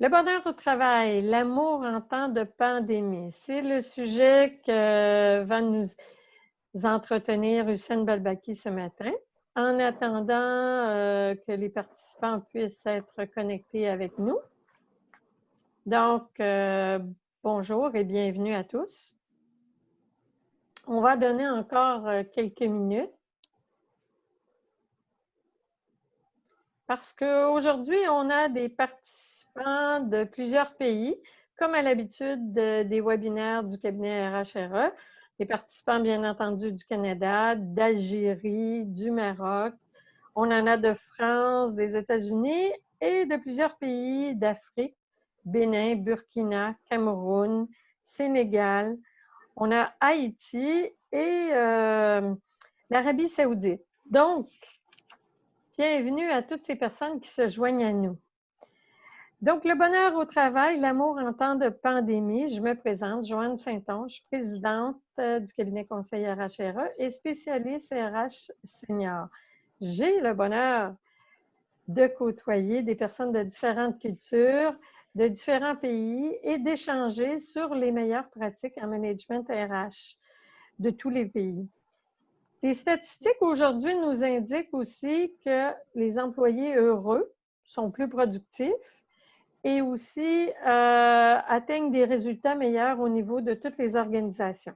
Le bonheur au travail, l'amour en temps de pandémie, c'est le sujet que va nous entretenir Hussein Balbaki ce matin. En attendant que les participants puissent être connectés avec nous. Donc, bonjour et bienvenue à tous. On va donner encore quelques minutes. Parce qu'aujourd'hui, on a des participants de plusieurs pays, comme à l'habitude des webinaires du cabinet RHRE, des participants bien entendu du Canada, d'Algérie, du Maroc. On en a de France, des États-Unis et de plusieurs pays d'Afrique, Bénin, Burkina, Cameroun, Sénégal. On a Haïti et l'Arabie saoudite. Donc, bienvenue à toutes ces personnes qui se joignent à nous. Donc, le bonheur au travail, l'amour en temps de pandémie. Je me présente, Joanne Saint-Onge, présidente du cabinet conseil RHRE et spécialiste RH senior. J'ai le bonheur de côtoyer des personnes de différentes cultures, de différents pays et d'échanger sur les meilleures pratiques en management RH de tous les pays. Les statistiques aujourd'hui nous indiquent aussi que les employés heureux sont plus productifs et aussi atteignent des résultats meilleurs au niveau de toutes les organisations.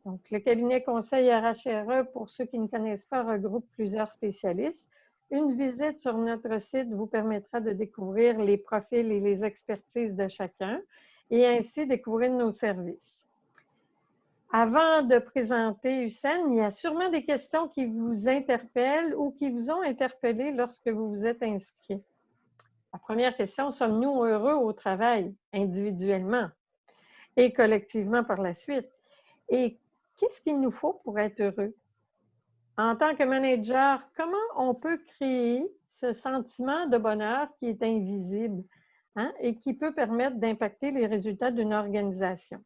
Donc, le cabinet conseil RHRE, pour ceux qui ne connaissent pas, regroupe plusieurs spécialistes. Une visite sur notre site vous permettra de découvrir les profils et les expertises de chacun et ainsi découvrir nos services. Avant de présenter Hussein, il y a sûrement des questions qui vous interpellent ou qui vous ont interpellé lorsque vous vous êtes inscrit. La première question, sommes-nous heureux au travail, individuellement et collectivement par la suite? Et qu'est-ce qu'il nous faut pour être heureux? En tant que manager, comment on peut créer ce sentiment de bonheur qui est invisible et qui peut permettre d'impacter les résultats d'une organisation?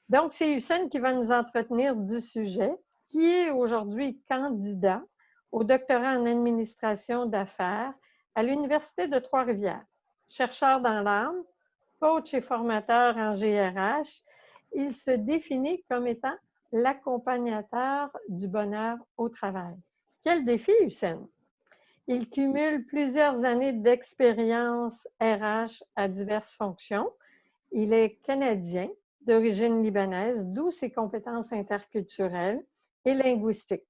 Donc, c'est Hussein qui va nous entretenir du sujet, qui est aujourd'hui candidat au doctorat en administration d'affaires à l'Université de Trois-Rivières. Chercheur dans l'âme, coach et formateur en GRH, il se définit comme étant l'accompagnateur du bonheur au travail. Quel défi, Hussein! Il cumule plusieurs années d'expérience RH à diverses fonctions. Il est canadien, d'origine libanaise, d'où ses compétences interculturelles et linguistiques.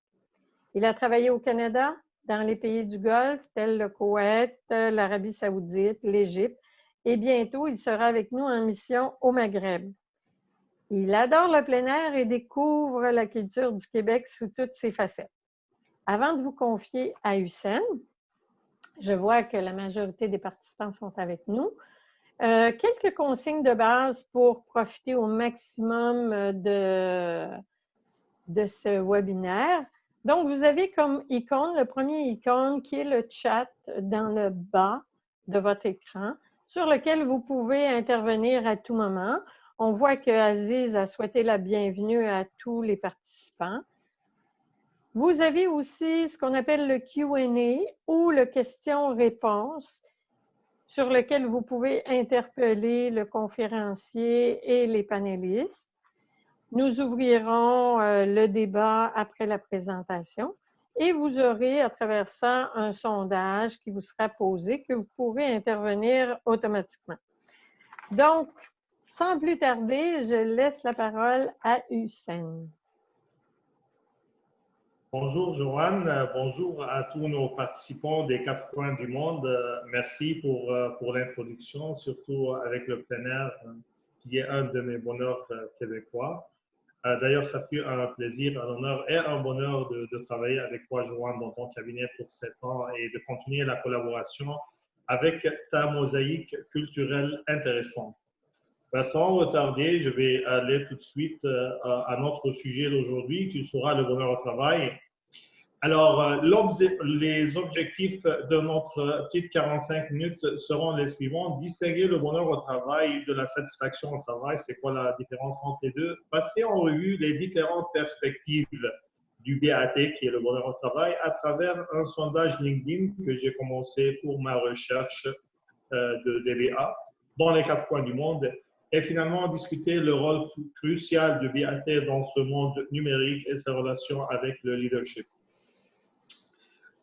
Il a travaillé au Canada, dans les pays du Golfe, tels le Koweït, l'Arabie saoudite, l'Égypte, et bientôt, il sera avec nous en mission au Maghreb. Il adore le plein air et découvre la culture du Québec sous toutes ses facettes. Avant de vous confier à Hussein, je vois que la majorité des participants sont avec nous. Quelques consignes de base pour profiter au maximum de ce webinaire. Donc, vous avez comme icône, le premier icône qui est le chat dans le bas de votre écran, sur lequel vous pouvez intervenir à tout moment. On voit que Aziz a souhaité la bienvenue à tous les participants. Vous avez aussi ce qu'on appelle le Q&A ou le question-réponse, sur lequel vous pouvez interpeller le conférencier et les panélistes. Nous ouvrirons le débat après la présentation et vous aurez à travers ça un sondage qui vous sera posé que vous pourrez intervenir automatiquement. Donc, sans plus tarder, je laisse la parole à Hussein. Bonjour Joanne, bonjour à tous nos participants des quatre coins du monde. Merci pour l'introduction, surtout avec le plein air, qui est un de mes bonheurs québécois. D'ailleurs, ça fut un plaisir, un honneur et un bonheur de travailler avec toi, Joanne, dans ton cabinet pour 7 ans et de continuer la collaboration avec ta mosaïque culturelle intéressante. Sans retarder, je vais aller tout de suite à notre sujet d'aujourd'hui, qui sera le bonheur au travail. Alors, les objectifs de notre petite 45 minutes seront les suivants. Distinguer le bonheur au travail de la satisfaction au travail, c'est quoi la différence entre les deux? Passer en revue les différentes perspectives du BAT, qui est le bonheur au travail, à travers un sondage LinkedIn que j'ai commencé pour ma recherche de DBA dans les 4 coins du monde et finalement discuter le rôle crucial de BAT dans ce monde numérique et ses relations avec le leadership.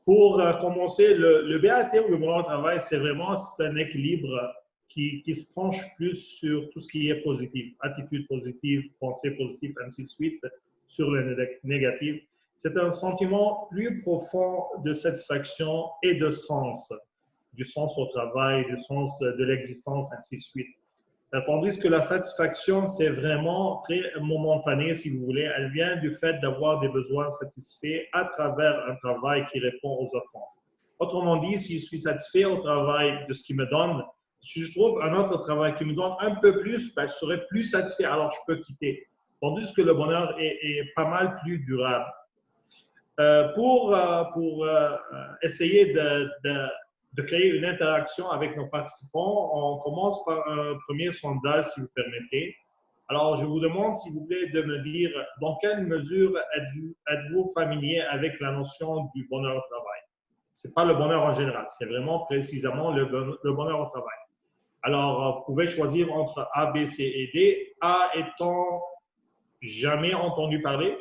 Pour commencer, le BAT ou le bonheur au travail, c'est un équilibre qui se penche plus sur tout ce qui est positif, attitude positive, pensée positive, ainsi de suite, sur le négatif. C'est un sentiment plus profond de satisfaction et de sens, du sens au travail, du sens de l'existence, ainsi de suite. Tandis que la satisfaction, c'est vraiment très momentané, si vous voulez. Elle vient du fait d'avoir des besoins satisfaits à travers un travail qui répond aux attentes. Autrement dit, si je suis satisfait au travail de ce qu'il me donne, si je trouve un autre travail qui me donne un peu plus, ben, je serai plus satisfait, alors je peux quitter. Tandis que le bonheur est pas mal plus durable. Pour essayer de créer une interaction avec nos participants, on commence par un premier sondage, si vous permettez. Alors, je vous demande, s'il vous plaît, de me dire dans quelle mesure êtes-vous familier avec la notion du bonheur au travail. Ce n'est pas le bonheur en général, c'est vraiment précisément le bonheur au travail. Alors, vous pouvez choisir entre A, B, C et D. A étant jamais entendu parler.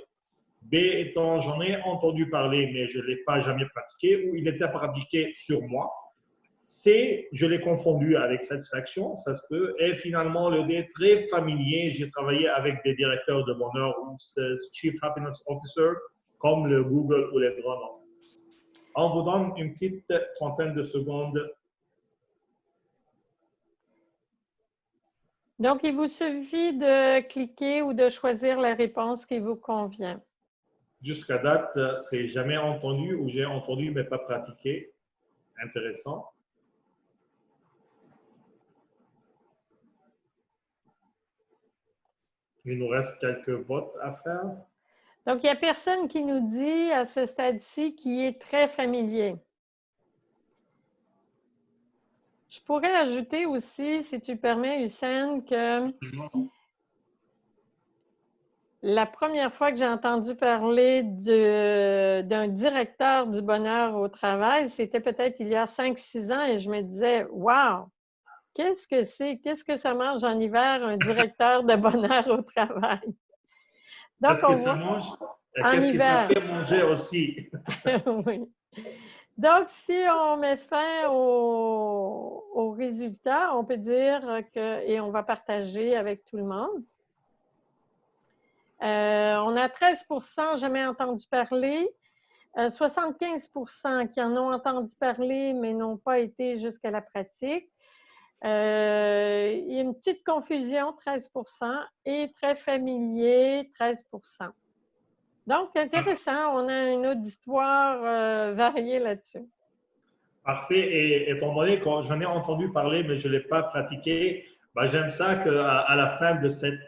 B étant j'en ai entendu parler, mais je ne l'ai pas jamais pratiqué, ou il était pratiqué sur moi. C, je l'ai confondu avec satisfaction, ça se peut. Et finalement, le D, très familier. J'ai travaillé avec des directeurs de bonheur ou Chief Happiness Officer, comme le Google ou les grands noms. On vous donne une petite trentaine de secondes. Donc, il vous suffit de cliquer ou de choisir la réponse qui vous convient. Jusqu'à date, c'est jamais entendu ou j'ai entendu mais pas pratiqué. Intéressant. Il nous reste quelques votes à faire. Donc, il n'y a personne qui nous dit à ce stade-ci qui est très familier. Je pourrais ajouter aussi, si tu permets, Hussein, que la première fois que j'ai entendu parler d'un directeur du bonheur au travail, c'était peut-être il y a 5-6 ans et je me disais, « Wow! Qu'est-ce que c'est? Qu'est-ce que ça mange en hiver, un directeur de bonheur au travail? » Donc, qu'est-ce que ça mange? Qu'est-ce que ça fait manger aussi? Oui. Donc, si on met fin au résultat, on peut dire que, et on va partager avec tout le monde, on a 13% jamais entendu parler, 75% qui en ont entendu parler mais n'ont pas été jusqu'à la pratique. Il y a une petite confusion, 13%, et très familier, 13%. Donc, intéressant, on a un auditoire varié là-dessus. Parfait. Et étant donné que j'en ai entendu parler, mais je ne l'ai pas pratiqué, ben, j'aime ça qu'à la fin de cette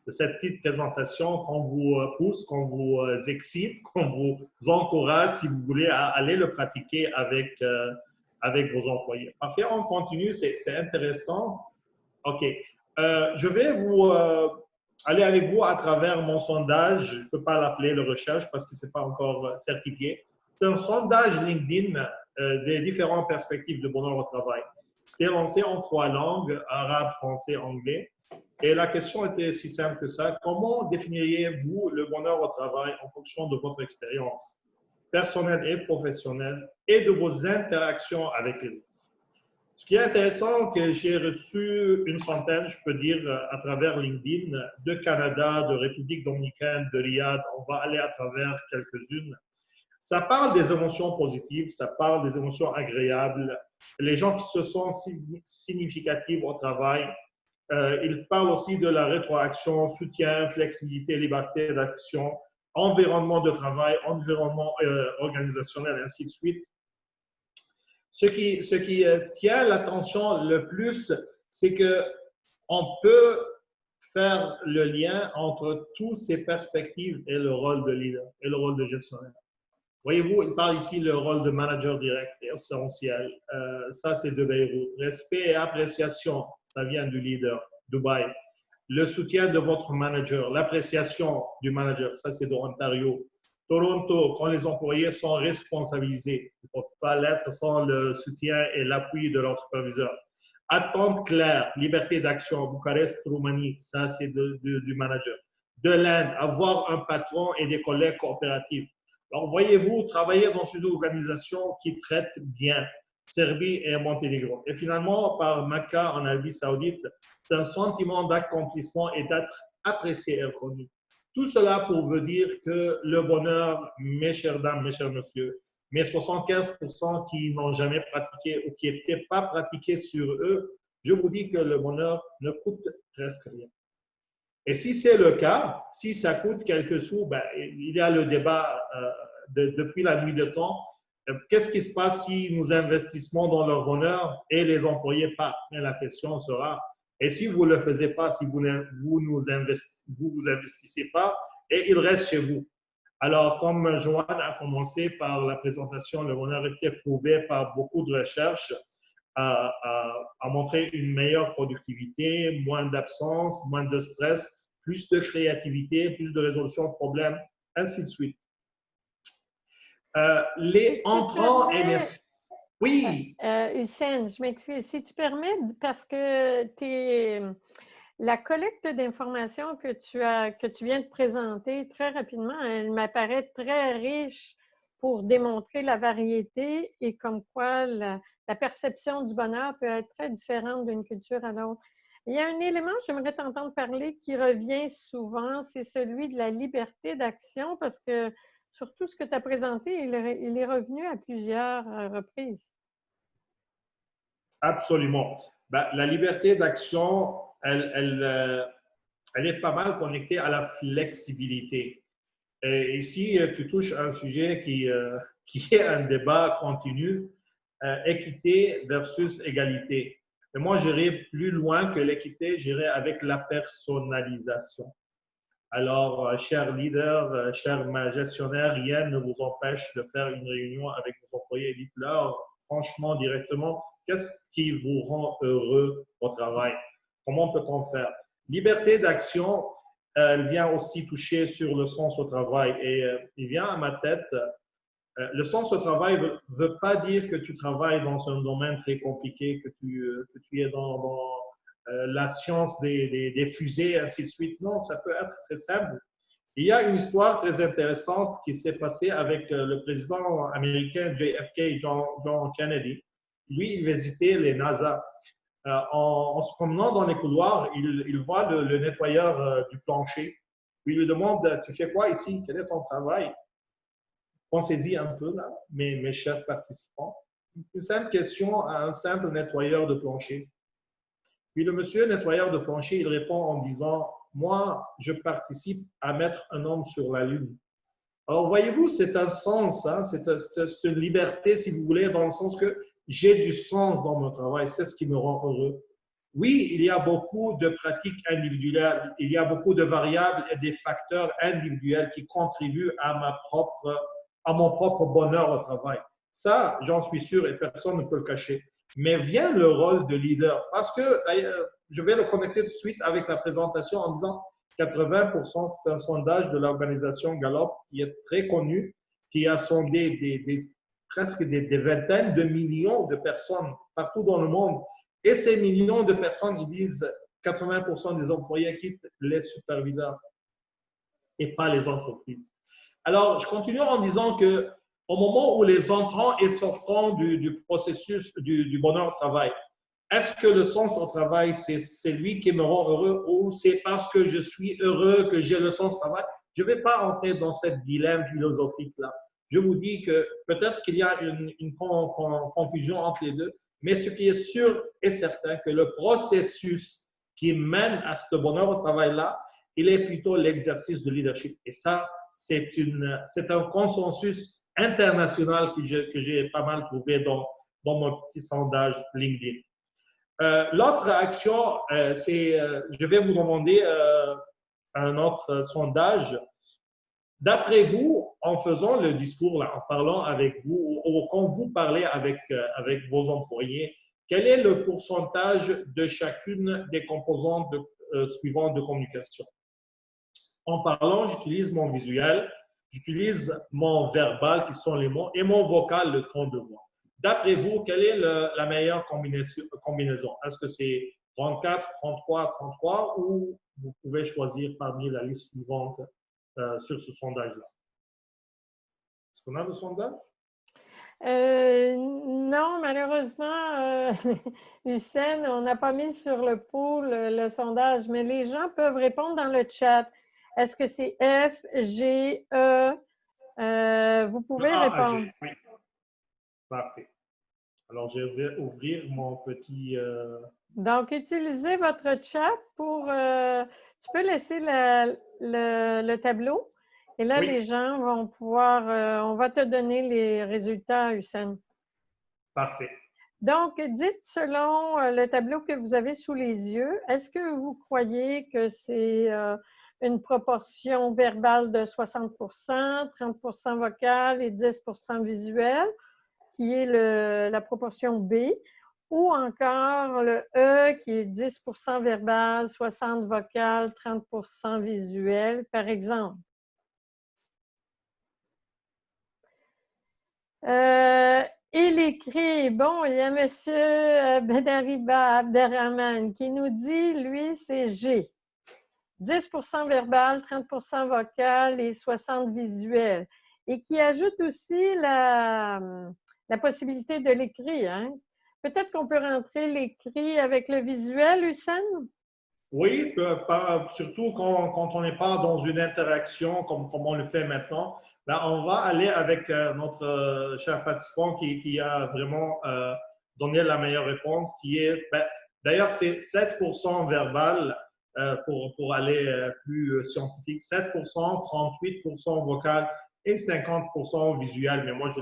petite présentation, qu'on vous pousse, qu'on vous excite, qu'on vous encourage, si vous voulez, à aller le pratiquer avec vos employés. Parfait, on continue, c'est intéressant. OK. Je vais aller avec vous à travers mon sondage. Je ne peux pas l'appeler le recherche parce que ce n'est pas encore certifié. C'est un sondage LinkedIn des différentes perspectives de bonheur au travail. C'est lancé en 3 langues, arabe, français, anglais. Et la question était si simple que ça. Comment définiriez-vous le bonheur au travail en fonction de votre expérience personnelle et professionnelle et de vos interactions avec les autres? Ce qui est intéressant, que j'ai reçu une centaine, je peux dire, à travers LinkedIn, de Canada, de République dominicaine, de Riyad. On va aller à travers quelques-unes. Ça parle des émotions positives, ça parle des émotions agréables. Les gens qui se sentent significatifs au travail. Ils parlent aussi de la rétroaction, soutien, flexibilité, liberté d'action, environnement de travail, environnement organisationnel, ainsi de suite. Ce qui tient l'attention le plus, c'est qu'on peut faire le lien entre toutes ces perspectives et le rôle de leader et le rôle de gestionnaire. Voyez-vous, il parle ici le rôle de manager direct et essentiel. Ça, c'est de Beyrouth. Respect et appréciation, ça vient du leader, Dubaï. Le soutien de votre manager, l'appréciation du manager, ça, c'est de Ontario. Toronto, quand les employés sont responsabilisés, pas l'être sans le soutien et l'appui de leur superviseur. Attente claire, liberté d'action, Bucarest, Roumanie, ça c'est du manager. De l'Inde, avoir un patron et des collègues coopératifs. Alors, voyez-vous, travailler dans une organisation qui traite bien Serbie et Monténégro. Et finalement, par Mecca en Arabie Saoudite, c'est un sentiment d'accomplissement et d'être apprécié et reconnu. Tout cela pour vous dire que le bonheur, mes chères dames, mes chers messieurs, mais 75% qui n'ont jamais pratiqué ou qui n'étaient pas pratiqués sur eux, je vous dis que le bonheur ne coûte presque rien. Et si c'est le cas, si ça coûte quelques sous, ben, il y a le débat depuis la nuit de temps. Qu'est-ce qui se passe si nous investissons dans leur bonheur et les employés pas? Mais la question sera, et si vous ne le faites pas, si vous vous investissez pas, et il reste chez vous. Alors, comme Joanne a commencé par la présentation, le bonheur était prouvé par beaucoup de recherches à montrer une meilleure productivité, moins d'absence, moins de stress, plus de créativité, plus de résolution de problèmes, ainsi de suite. Les entrants et les... Oui. Hussein, je m'excuse. Si tu permets, parce que la collecte d'informations que tu viens de présenter très rapidement, elle m'apparaît très riche pour démontrer la variété et comme quoi la perception du bonheur peut être très différente d'une culture à l'autre. Il y a un élément, j'aimerais t'entendre parler, qui revient souvent, c'est celui de la liberté d'action, parce que sur tout ce que tu as présenté, il est revenu à plusieurs reprises. Absolument. Ben, la liberté d'action, elle est pas mal connectée à la flexibilité. Et ici, tu touches un sujet qui est un débat continu, équité versus égalité. Et moi, j'irai plus loin que l'équité, j'irai avec la personnalisation. Alors, chers leaders, chers gestionnaires, rien ne vous empêche de faire une réunion avec vos employés et dites-leur franchement, directement, qu'est-ce qui vous rend heureux au travail? Comment peut-on faire? Liberté d'action, elle vient aussi toucher sur le sens au travail. Et il vient à ma tête, le sens au travail ne veut pas dire que tu travailles dans un domaine très compliqué, que tu es dans la science des fusées, ainsi de suite. Non, ça peut être très simple. Il y a une histoire très intéressante qui s'est passée avec le président américain JFK, John Kennedy. Lui, il visitait les NASA. En se promenant dans les couloirs, il voit le nettoyeur du plancher. Puis il lui demande, tu fais quoi ici? Quel est ton travail? Pensez-y un peu, là, mes chers participants. Une simple question à un simple nettoyeur de plancher. Puis le monsieur nettoyeur de plancher, il répond en disant, moi, je participe à mettre un homme sur la Lune. Alors, voyez-vous, c'est un sens, hein? C'est une liberté, si vous voulez, dans le sens que j'ai du sens dans mon travail. C'est ce qui me rend heureux. Oui, il y a beaucoup de pratiques individuelles, il y a beaucoup de variables et des facteurs individuels qui contribuent à mon propre bonheur au travail. Ça, j'en suis sûr et personne ne peut le cacher. Mais vient le rôle de leader. Parce que, je vais le connecter tout de suite avec la présentation en disant 80%, c'est un sondage de l'organisation Gallup qui est très connu, qui a sondé presque des vingtaines de millions de personnes partout dans le monde. Et ces millions de personnes, ils disent 80% des employés quittent les superviseurs et pas les entreprises. Alors, je continue en disant que au moment où les entrants et sortants du processus du bonheur au travail, est-ce que le sens au travail, c'est lui qui me rend heureux ou c'est parce que je suis heureux que j'ai le sens au travail? Je ne vais pas entrer dans cette dilemme philosophique-là. Je vous dis que peut-être qu'il y a une confusion entre les deux, mais ce qui est sûr et certain, que le processus qui mène à ce bonheur au travail-là, il est plutôt l'exercice de leadership. Et ça, c'est un consensus international que j'ai pas mal trouvé dans mon petit sondage LinkedIn. L'autre action, je vais vous demander un autre sondage. D'après vous, en faisant le discours, là, en parlant avec vous, ou quand vous parlez avec vos employés, quel est le pourcentage de chacune des composantes suivantes de communication? En parlant, j'utilise mon visuel, j'utilise mon verbal, qui sont les mots, et mon vocal, le ton de voix. D'après vous, quelle est la meilleure combinaison? Est-ce que c'est 34, 33, 33 ou vous pouvez choisir parmi la liste suivante sur ce sondage-là? Est-ce qu'on a le sondage? Non, malheureusement, Hussein, on n'a pas mis sur le pool le sondage, mais les gens peuvent répondre dans le chat. Est-ce que c'est F, G, E? Vous pouvez répondre. G, oui. Parfait. Alors, je vais ouvrir mon petit… Donc, utilisez votre chat pour… tu peux laisser le tableau et là, Oui. les gens vont pouvoir… on va te donner les résultats, Hussein. Parfait. Donc, dites selon le tableau que vous avez sous les yeux, est-ce que vous croyez que c'est une proportion verbale de 60 30 vocale et 10 visuel, qui est la proportion B, ou encore le E qui est 10 verbal, 60 vocal, 30 visuel, par exemple? Et l'écrit, bon, il y a M. Benariba Abderrahman qui nous dit, lui, c'est G. 10 verbal, 30 vocal et 60 visuel. Et qui ajoute aussi la possibilité de l'écrit. Hein? Peut-être qu'on peut rentrer l'écrit avec le visuel, Hussein? Oui, surtout quand on n'est pas dans une interaction comme on le fait maintenant. Ben, on va aller avec notre cher participant qui a vraiment donné la meilleure réponse, qui est, d'ailleurs, c'est 7% verbal pour aller plus scientifique, 7%, 38% vocal et 50% visuel. Mais moi, je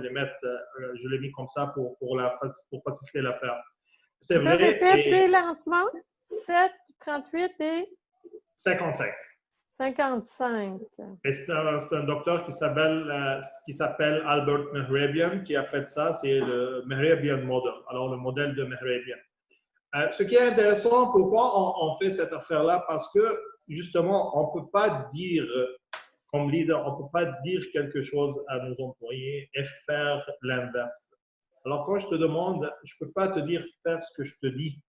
l'ai mis comme ça pour faciliter l'affaire. C'est Tu peux vrai. répéter lentement? 7, 38 et 55. 55. Et c'est un docteur qui s'appelle Albert Mehrabian qui a fait ça, c'est le Mehrabian Model, alors le modèle de Mehrabian. Ce qui est intéressant, pourquoi on fait cette affaire-là? Parce que justement, on ne peut pas dire, comme leader, on ne peut pas dire quelque chose à nos employés et faire l'inverse. Alors quand je te demande, je ne peux pas te dire faire ce que je te dis,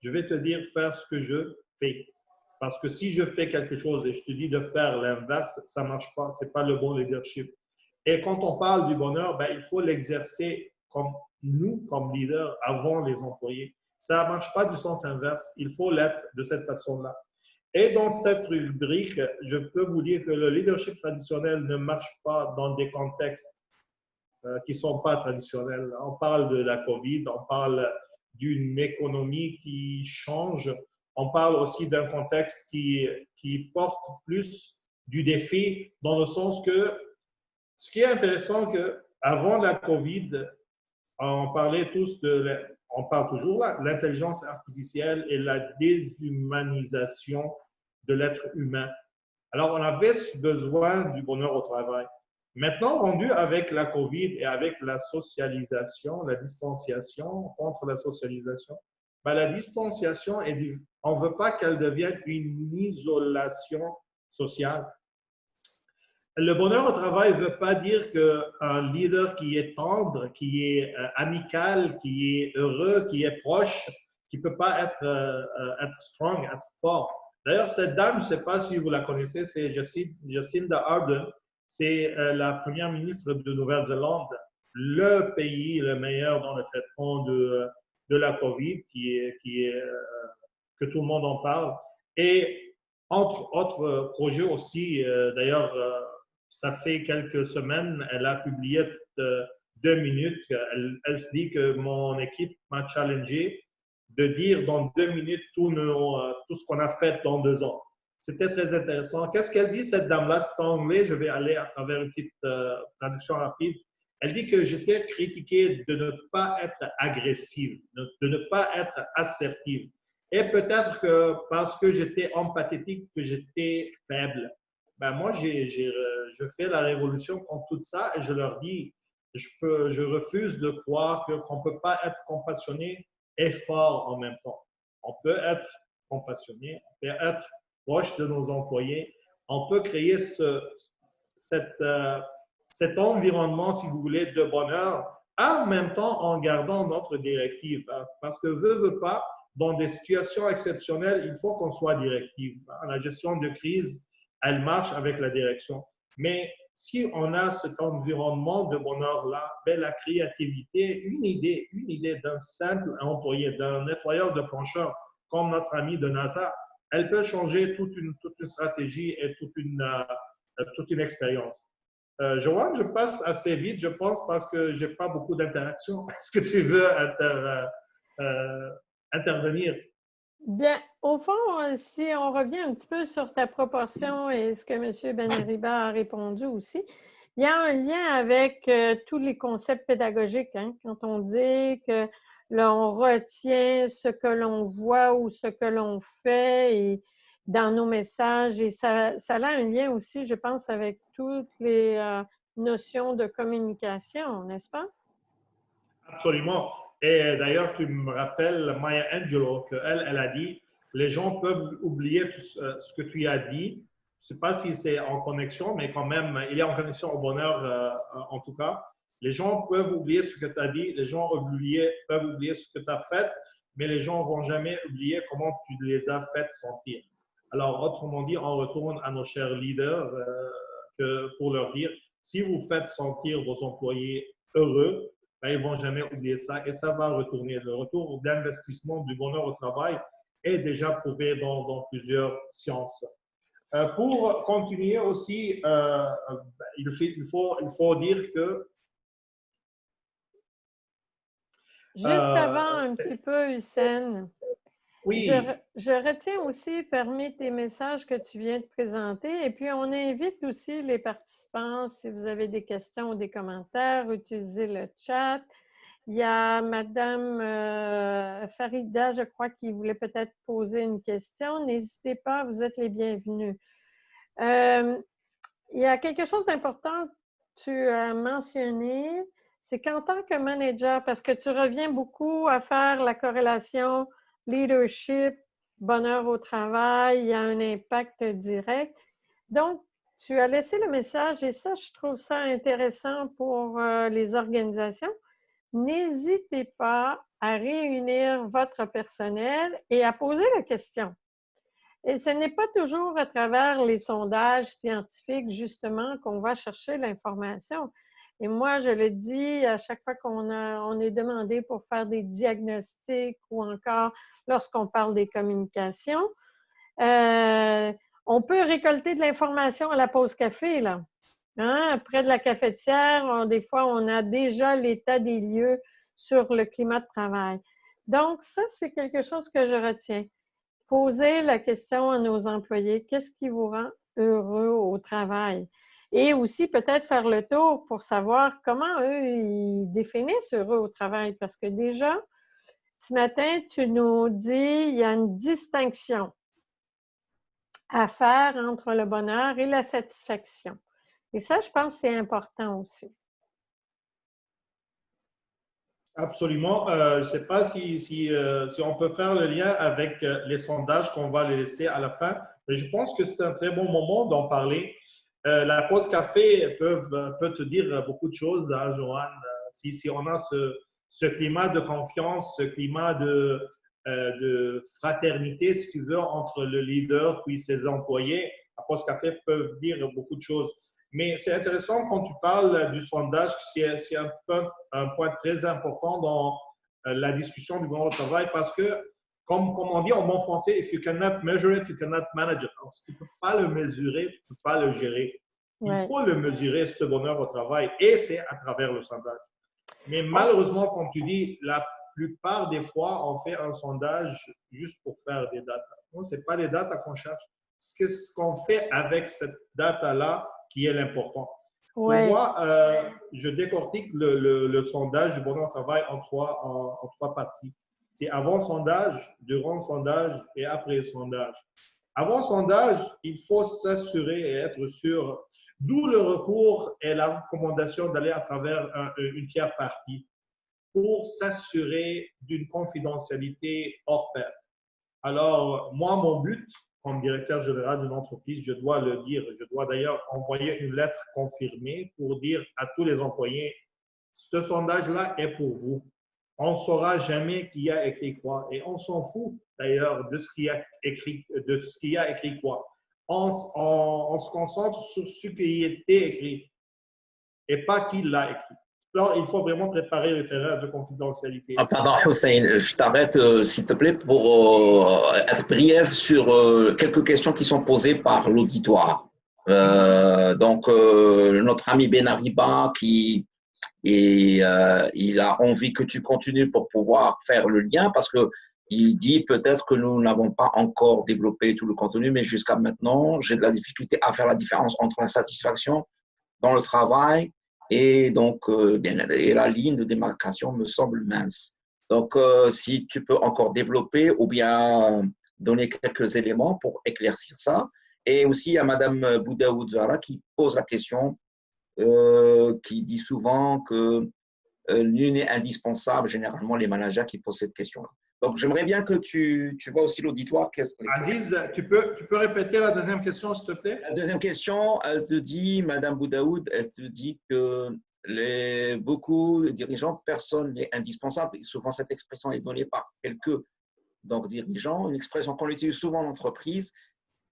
je vais te dire faire ce que je fais. Parce que si je fais quelque chose et je te dis de faire l'inverse, ça ne marche pas, ce n'est pas le bon leadership. Et quand on parle du bonheur, il faut l'exercer comme nous, comme leaders, avant les employés. Ça ne marche pas du sens inverse, il faut l'être de cette façon-là. Et dans cette rubrique, je peux vous dire que le leadership traditionnel ne marche pas dans des contextes qui ne sont pas traditionnels. On parle de la COVID, on parle d'une économie qui change. On parle aussi d'un contexte qui porte plus du défi dans le sens que ce qui est intéressant, que avant la COVID, on parlait tous on parle toujours là, l'intelligence artificielle et la déshumanisation de l'être humain. Alors, on avait besoin du bonheur au travail. Maintenant, rendu avec la COVID et avec la socialisation, la distanciation, contre la socialisation, la distanciation, on ne veut pas qu'elle devienne une isolation sociale. Le bonheur au travail ne veut pas dire qu'un leader qui est tendre, qui est amical, qui est heureux, qui est proche, qui ne peut pas être strong, être fort. D'ailleurs, cette dame, je ne sais pas si vous la connaissez, c'est Jacinda Ardern. C'est la première ministre de Nouvelle-Zélande, le pays le meilleur dans le traitement de la COVID, que tout le monde en parle. Et entre autres projets aussi, d'ailleurs, ça fait quelques semaines, elle a publié 2 minutes. Elle se dit que mon équipe m'a challengé de dire dans 2 minutes tout ce qu'on a fait dans 2 ans. C'était très intéressant. Qu'est-ce qu'elle dit, cette dame-là? C'est en anglais, je vais aller à travers une petite traduction rapide. Elle dit que j'étais critiquée de ne pas être agressive, de ne pas être assertive. Et peut-être que parce que j'étais empathique, que j'étais faible. Moi, je fais la révolution contre tout ça et je leur dis, je refuse de croire qu'on ne peut pas être compassionné et fort en même temps. On peut être compassionné, on peut être proche de nos employés, on peut créer cet environnement, si vous voulez, de bonheur en même temps en gardant notre directive. Hein, parce que veut pas, dans des situations exceptionnelles, il faut qu'on soit directive. Hein. La gestion de crise, elle marche avec la direction. Mais si on a cet environnement de bonheur-là, ben la créativité, une idée d'un simple employé, d'un nettoyeur de planchers, comme notre ami de NASA, elle peut changer toute une stratégie et toute une expérience. Joanne, je passe assez vite, je pense, parce que je n'ai pas beaucoup d'interactions. Est-ce que tu veux intervenir? Bien, au fond, si on revient un petit peu sur ta proportion et ce que M. Benariba a répondu aussi, il y a un lien avec tous les concepts pédagogiques. Hein, quand on dit que l'on retient ce que l'on voit ou ce que l'on fait et dans nos messages, et ça a un lien aussi, je pense, avec toutes les notions de communication, n'est-ce pas? Absolument. Et d'ailleurs, tu me rappelles Maya Angelou, qu'elle, elle a dit, les gens peuvent oublier tout ce que tu as dit. Je ne sais pas si c'est en connexion, mais quand même, il est en connexion au bonheur en tout cas. Les gens peuvent oublier ce que tu as dit, les gens peuvent oublier ce que tu as fait, mais les gens ne vont jamais oublier comment tu les as fait sentir. Alors, autrement dit, on retourne à nos chers leaders pour leur dire, si vous faites sentir vos employés heureux, ben, ils ne vont jamais oublier ça et ça va retourner. Le retour d'investissement du bonheur au travail est déjà prouvé dans plusieurs sciences. Pour continuer aussi, il faut dire que… Juste avant un petit peu, Hussein, oui. je retiens aussi parmi tes messages que tu viens de présenter, et puis on invite aussi les participants, si vous avez des questions ou des commentaires, utilisez le chat. Il y a Madame Farida, je crois, qui voulait peut-être poser une question. N'hésitez pas, vous êtes les bienvenus. Il y a quelque chose d'important que tu as mentionné, c'est qu'en tant que manager, parce que tu reviens beaucoup à faire la corrélation leadership, bonheur au travail, il y a un impact direct. Donc, tu as laissé le message, et ça, je trouve ça intéressant pour les organisations. N'hésitez pas à réunir votre personnel et à poser la question. Et ce n'est pas toujours à travers les sondages scientifiques, justement, qu'on va chercher l'information. Et moi, je le dis à chaque fois on est demandé pour faire des diagnostics ou encore lorsqu'on parle des communications, on peut récolter de l'information à la pause café, là. Hein? Près de la cafetière, des fois, on a déjà l'état des lieux sur le climat de travail. Donc, ça, c'est quelque chose que je retiens. Poser la question à nos employés, qu'est-ce qui vous rend heureux au travail? Et aussi peut-être faire le tour pour savoir comment eux, ils définissent heureux au travail. Parce que déjà, ce matin, tu nous dis il y a une distinction à faire entre le bonheur et la satisfaction. Et ça, je pense que c'est important aussi. Absolument. Je ne sais pas si on peut faire le lien avec les sondages qu'on va les laisser à la fin, mais je pense que c'est un très bon moment d'en parler. La pause café peut te dire beaucoup de choses, hein, Joanne. Si on a ce climat de confiance, ce climat de fraternité, si tu veux, entre le leader puis ses employés, la pause café peut dire beaucoup de choses. Mais c'est intéressant quand tu parles du sondage, c'est un point très important dans la discussion du bonheur au travail parce que, comme on dit en bon français, if you cannot measure it, you cannot manage it. Alors, si tu ne peux pas le mesurer, tu ne peux pas le gérer. Il faut le mesurer, ce bonheur au travail, et c'est à travers le sondage. Mais malheureusement, comme tu dis, la plupart des fois, on fait un sondage juste pour faire des datas. Non, ce n'est pas les datas qu'on cherche. C'est ce qu'on fait avec cette data-là qui est l'important. Pour moi, je décortique le sondage du bonheur au travail en trois parties. C'est avant sondage, durant sondage et après sondage. Avant sondage, il faut s'assurer et être sûr, d'où le recours et la recommandation d'aller à travers une tiers partie pour s'assurer d'une confidentialité hors pair. Alors, moi, mon but, comme directeur général d'une entreprise, je dois le dire. Je dois d'ailleurs envoyer une lettre confirmée pour dire à tous les employés, ce sondage-là est pour vous. On ne saura jamais qui a écrit quoi. Et on s'en fout d'ailleurs de ce qui a écrit, quoi. On se concentre sur ce qui a été écrit et pas qui l'a écrit. Alors, il faut vraiment préparer le terrain de confidentialité. Ah, pardon, Hussein, je t'arrête, s'il te plaît, pour être brief sur quelques questions qui sont posées par l'auditoire. Notre ami Ben Arriba il a envie que tu continues pour pouvoir faire le lien parce que il dit peut-être que nous n'avons pas encore développé tout le contenu, mais jusqu'à maintenant, j'ai de la difficulté à faire la différence entre la satisfaction dans le travail et et la ligne de démarcation me semble mince. Donc, si tu peux encore développer ou bien donner quelques éléments pour éclaircir ça. Et aussi à Madame Boudaoud Zahra qui pose la question, qui dit souvent que nul n'est indispensable, généralement les managers qui posent cette question-là. Donc, j'aimerais bien que tu vois aussi l'auditoire. Aziz, tu peux répéter la deuxième question, s'il te plaît? La deuxième question, elle te dit, Madame Boudaoud, elle te dit que beaucoup de dirigeants, personne n'est indispensable. Et souvent, cette expression est donnée par quelques dirigeants, une expression qu'on utilise souvent en entreprise.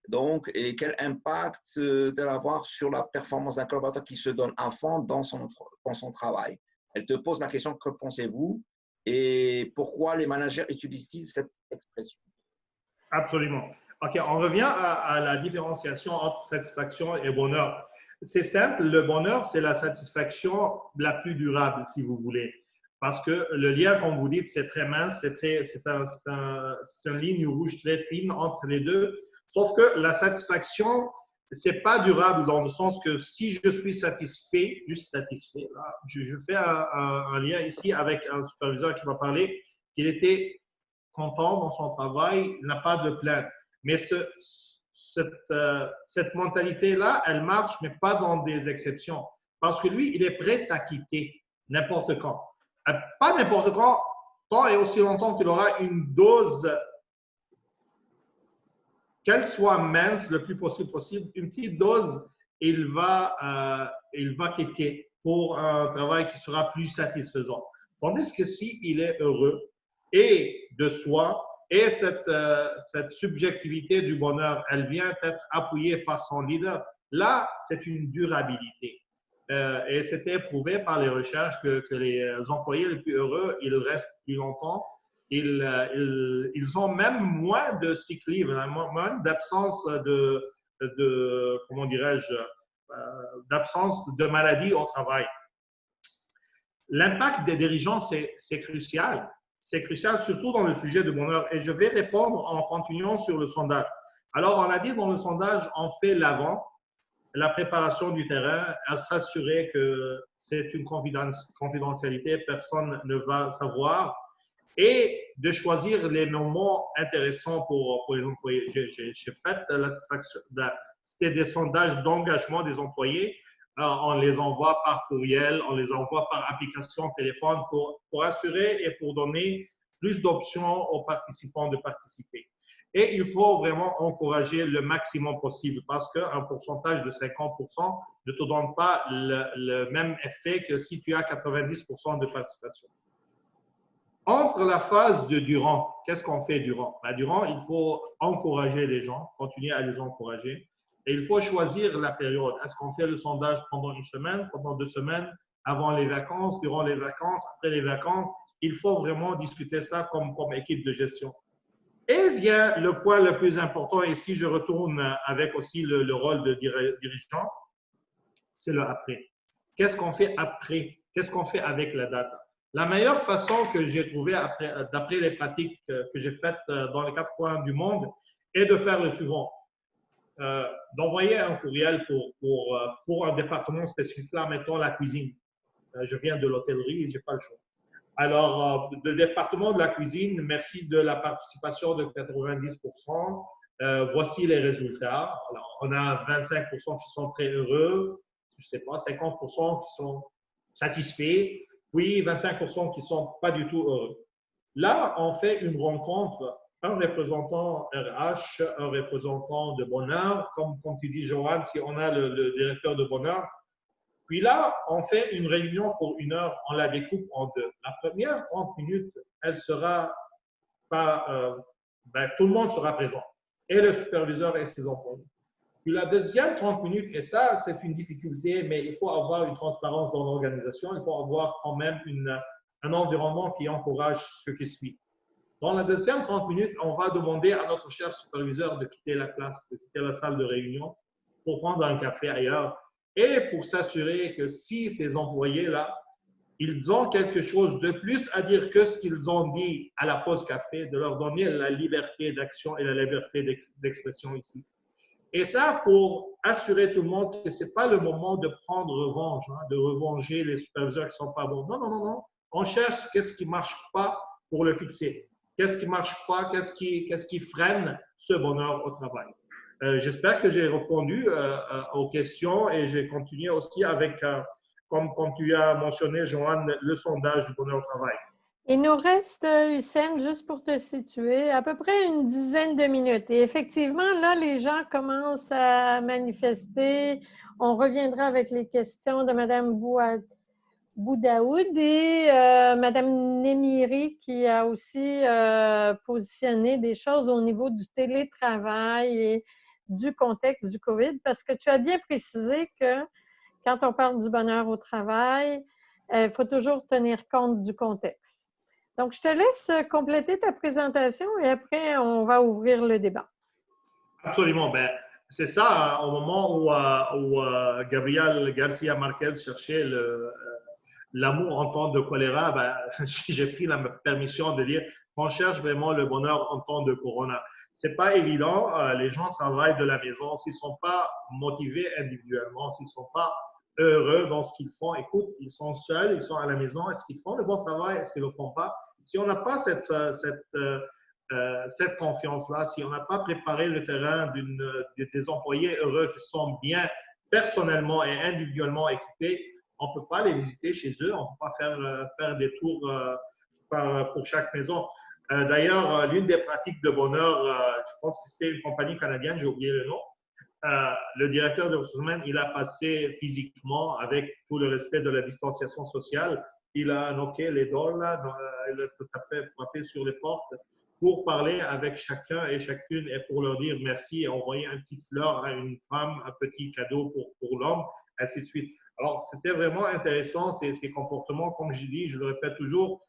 Donc, et quel impact doit avoir sur la performance d'un collaborateur qui se donne à fond dans son travail? Elle te pose la question, que pensez-vous? Et pourquoi les managers utilisent-ils cette expression? Absolument. OK, on revient à la différenciation entre satisfaction et bonheur. C'est simple, le bonheur, c'est la satisfaction la plus durable, si vous voulez. Parce que le lien, comme vous dites, c'est très mince, c'est une ligne rouge très fine entre les deux. Sauf que la satisfaction, c'est pas durable dans le sens que si je suis satisfait, juste satisfait, là, je fais un lien ici avec un superviseur qui m'a parlé qu'il était content dans son travail, il n'a pas de plainte. Mais cette mentalité-là, elle marche, mais pas dans des exceptions. Parce que lui, il est prêt à quitter n'importe quand. Pas n'importe quand, tant et aussi longtemps qu'il aura une dose, qu'elle soit mince le plus possible, une petite dose, il va quitter pour un travail qui sera plus satisfaisant. Tandis que s'il est heureux et de soi, et cette subjectivité du bonheur, elle vient être appuyée par son leader, là, c'est une durabilité. Et c'était prouvé par les recherches que les employés les plus heureux, ils restent plus longtemps. Ils ont même moins de sick leave, moins d'absence comment dirais-je, d'absence de maladie au travail. L'impact des dirigeants, c'est crucial. C'est crucial, surtout dans le sujet de bonheur. Et je vais répondre en continuant sur le sondage. Alors, on a dit dans le sondage, on fait l'avant, la préparation du terrain, à s'assurer que c'est une confidentialité, personne ne va savoir, et de choisir les moments intéressants pour les employés. J'ai fait c'était des sondages d'engagement des employés. On les envoie par courriel, on les envoie par application téléphone pour assurer et pour donner plus d'options aux participants de participer. Et il faut vraiment encourager le maximum possible parce qu'un pourcentage de 50% ne te donne pas le même effet que si tu as 90% de participation. Entre la phase de durant, qu'est-ce qu'on fait durant? Durant, il faut encourager les gens, continuer à les encourager. Et il faut choisir la période. Est-ce qu'on fait le sondage pendant une semaine, pendant 2 semaines, avant les vacances, durant les vacances, après les vacances? Il faut vraiment discuter ça comme équipe de gestion. Et vient le point le plus important, et ici je retourne avec aussi le rôle de dirigeant, c'est le après. Qu'est-ce qu'on fait après? Qu'est-ce qu'on fait avec la data? La meilleure façon que j'ai trouvée d'après les pratiques que j'ai faites dans les 4 coins du monde est de faire le suivant. D'envoyer un courriel pour un département spécifique, là, mettons la cuisine. Je viens de l'hôtellerie et je n'ai pas le choix. Alors, le département de la cuisine, merci de la participation de 90%. Voici les résultats. Alors, on a 25% qui sont très heureux, je ne sais pas, 50% qui sont satisfaits, puis 25% qui ne sont pas du tout heureux. Là, on fait une rencontre, un représentant RH, un représentant de bonheur, comme tu dis, Joanne, si on a le directeur de bonheur, Puis là, on fait une réunion pour 1 heure, on la découpe en deux. La première 30 minutes, elle sera pas, tout le monde sera présent, et le superviseur et ses employés. Puis la deuxième 30 minutes, et ça, c'est une difficulté, mais il faut avoir une transparence dans l'organisation, il faut avoir quand même un environnement qui encourage ce qui suit. Dans la deuxième 30 minutes, on va demander à notre cher superviseur de quitter la classe, de quitter la salle de réunion pour prendre un café ailleurs et pour s'assurer que si ces employés-là, ils ont quelque chose de plus à dire que ce qu'ils ont dit à la pause café, de leur donner la liberté d'action et la liberté d'expression ici. Et ça, pour assurer tout le monde que ce n'est pas le moment de prendre revanche, hein, de revenger les superviseurs qui ne sont pas bons. Non, non, non, non. On cherche qu'est-ce qui ne marche pas pour le fixer. Qu'est-ce qui ne marche pas, qu'est-ce qui freine ce bonheur au travail. J'espère que j'ai répondu aux questions et j'ai continué aussi avec, comme tu as mentionné, Joanne, le sondage du bonheur au travail. Il nous reste, Hussein, juste pour te situer, à peu près une dizaine de minutes. Et effectivement, là, les gens commencent à manifester. On reviendra avec les questions de Mme Boudaoud et Mme Némiri qui a aussi positionné des choses au niveau du télétravail et du contexte du COVID, parce que tu as bien précisé que quand on parle du bonheur au travail, il faut toujours tenir compte du contexte. Donc, je te laisse compléter ta présentation et après, on va ouvrir le débat. Absolument. Ben, c'est ça, au moment où Gabriel Garcia Marquez cherchait l'amour en temps de choléra, ben, j'ai pris la permission de dire qu'on cherche vraiment le bonheur en temps de corona. C'est pas évident. Les gens travaillent de la maison. S'ils sont pas motivés individuellement, s'ils sont pas heureux dans ce qu'ils font, écoute, ils sont seuls, ils sont à la maison. Est-ce qu'ils font le bon travail? Est-ce qu'ils ne le font pas? Si on n'a pas cette confiance-là, si on n'a pas préparé le terrain des employés heureux qui sont bien personnellement et individuellement équipés, on ne peut pas les visiter chez eux, on ne peut pas faire des tours pour chaque maison. D'ailleurs, l'une des pratiques de bonheur, je pense que c'était une compagnie canadienne, j'ai oublié le nom, le directeur de ressources humaines, il a passé physiquement, avec tout le respect de la distanciation sociale, il a knocké les doors, il a frappé sur les portes pour parler avec chacun et chacune et pour leur dire merci et envoyer une petite fleur à une femme, un petit cadeau pour l'homme, ainsi de suite. Alors, c'était vraiment intéressant, ces comportements. Comme je dis, je le répète toujours,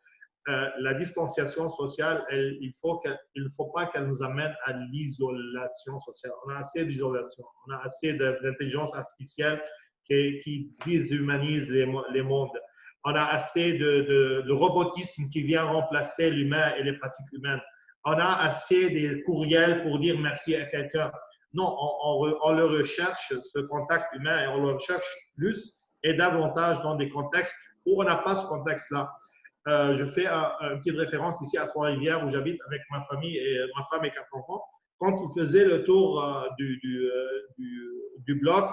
la distanciation sociale, il ne faut pas qu'elle nous amène à l'isolation sociale. On a assez d'isolation, on a assez d'intelligence artificielle qui déshumanise les mondes. On a assez de robotisme qui vient remplacer l'humain et les pratiques humaines. On a assez de courriels pour dire merci à quelqu'un. Non, on le recherche, ce contact humain, et on le recherche plus et davantage dans des contextes où on n'a pas ce contexte-là. Je fais une petite référence ici à Trois-Rivières où j'habite avec ma famille et ma femme et 4 enfants. Quand ils faisaient le tour du bloc,